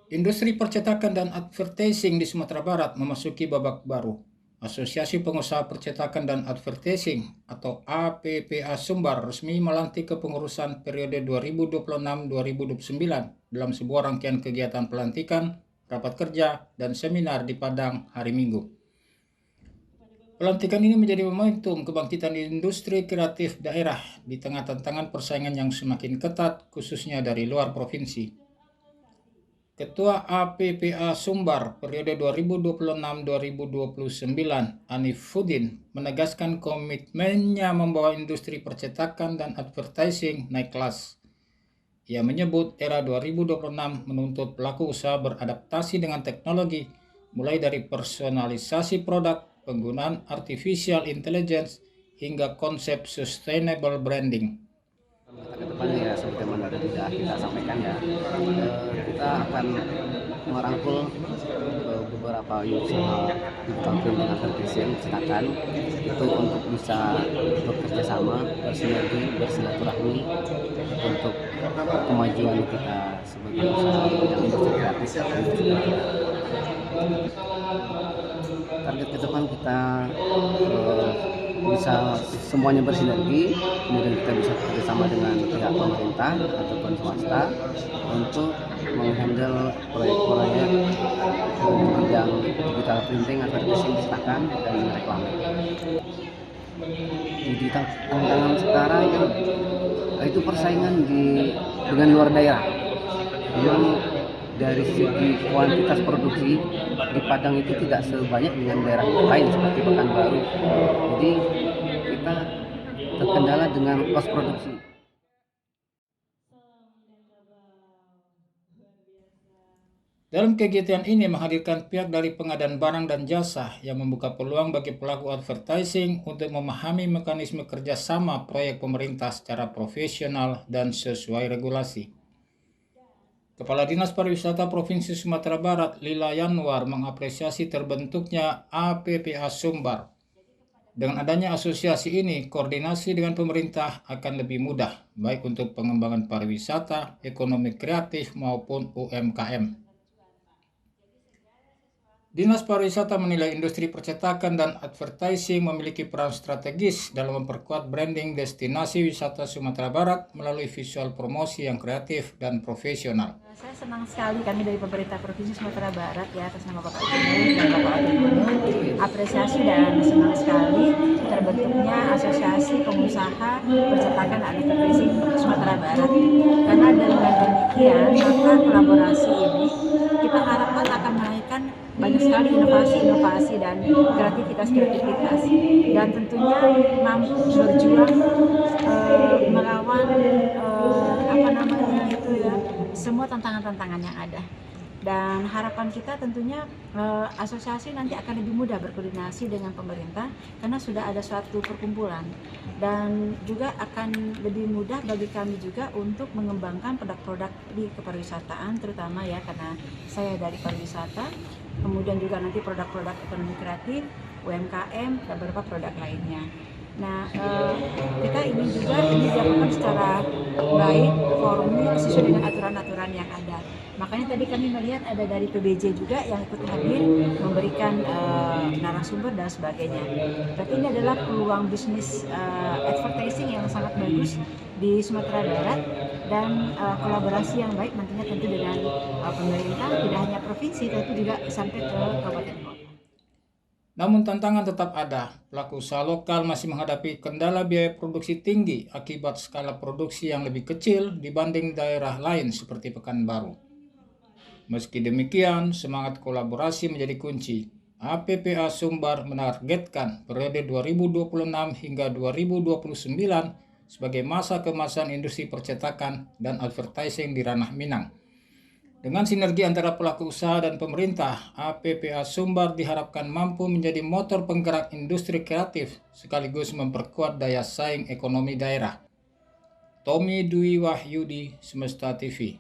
Industri percetakan dan advertising di Sumatera Barat memasuki babak baru. Asosiasi Pengusaha Percetakan dan Advertising atau APPA Sumbar resmi melantik kepengurusan periode 2026-2029 dalam sebuah rangkaian kegiatan pelantikan, rapat kerja, dan seminar di Padang hari Minggu. Pelantikan ini menjadi momentum kebangkitan industri kreatif daerah di tengah tantangan persaingan yang semakin ketat khususnya dari luar provinsi. Ketua APPA Sumbar periode 2026-2029, Anif Fudin, menegaskan komitmennya membawa industri percetakan dan advertising naik kelas. Ia menyebut era 2026 menuntut pelaku usaha beradaptasi dengan teknologi, mulai dari personalisasi produk, penggunaan artificial intelligence, hingga konsep sustainable branding. Ke depan ya sebagaimana sudah kita sampaikan ya, kita akan merangkul beberapa usaha digital printing advertising percetakan itu untuk bisa bekerja sama, bersinergi, bersilaturahmi untuk kemajuan kita sebagai usaha di bidang industri kreatif dan industri kreatif. Target ke depan kita bisa semuanya bersinergi, kemudian kita bisa bekerjasama dengan pihak pemerintah ataupun swasta untuk menghandle proyek-proyek di bidang digital printing, advertising, percetakan, dan reklame. Di tantangan sekarang itu persaingan dengan luar daerah. Memang dari segi kuantitas produksi di Padang itu tidak sebanyak dengan daerah lain seperti Pekanbaru. Jadi kita terkendala dengan kos produksi. Dalam kegiatan ini menghadirkan pihak dari pengadaan barang dan jasa yang membuka peluang bagi pelaku advertising untuk memahami mekanisme kerjasama proyek pemerintah secara profesional dan sesuai regulasi. Kepala Dinas Pariwisata Provinsi Sumatera Barat, Lila Yanwar, mengapresiasi terbentuknya APPA Sumbar. Dengan adanya asosiasi ini, koordinasi dengan pemerintah akan lebih mudah, baik untuk pengembangan pariwisata, ekonomi kreatif, maupun UMKM. Dinas Pariwisata menilai industri percetakan dan advertising memiliki peran strategis dalam memperkuat branding destinasi wisata Sumatera Barat melalui visual promosi yang kreatif dan profesional. Saya senang sekali kami dari pemerintah Provinsi Sumatera Barat ya atas nama Bapak Gubernur dan Bapak Wakil Gubernur apresiasi dan senang sekali terbentuknya Asosiasi Pengusaha Percetakan dan Advertising Sumatera Barat, karena dengan demikian maka kolaborasi ini kita harapkan akan melahirkan banyak sekali inovasi-inovasi dan kreativitas dan tentunya mampu berjuang melawan semua tantangan-tantangan yang ada. Dan harapan kita tentunya asosiasi nanti akan lebih mudah berkoordinasi dengan pemerintah karena sudah ada suatu perkumpulan, dan juga akan lebih mudah bagi kami juga untuk mengembangkan produk-produk di kepariwisataan, terutama ya karena saya dari pariwisata, kemudian juga nanti produk-produk ekonomi kreatif, UMKM, dan beberapa produk lainnya. Nah, kita ingin juga ini dilakukan secara baik, formil, sesuai dengan aturan-aturan yang ada. Makanya tadi kami melihat ada dari PBJ juga yang ikut hadir, memberikan narasumber dan sebagainya. Berarti ini adalah peluang bisnis advertising yang sangat bagus di Sumatera Barat, dan kolaborasi yang baik nantinya tentu dengan pemerintah, tidak hanya provinsi, tapi juga sampai ke kabupaten kota. Namun tantangan tetap ada. Pelaku usaha lokal masih menghadapi kendala biaya produksi tinggi akibat skala produksi yang lebih kecil dibanding daerah lain seperti Pekanbaru. Meski demikian, semangat kolaborasi menjadi kunci. APPA Sumbar menargetkan periode 2026 hingga 2029 sebagai masa keemasan industri percetakan dan advertising di ranah Minang. Dengan sinergi antara pelaku usaha dan pemerintah, APPA Sumbar diharapkan mampu menjadi motor penggerak industri kreatif sekaligus memperkuat daya saing ekonomi daerah. Tommy Dwi Wahyudi, Semesta TV.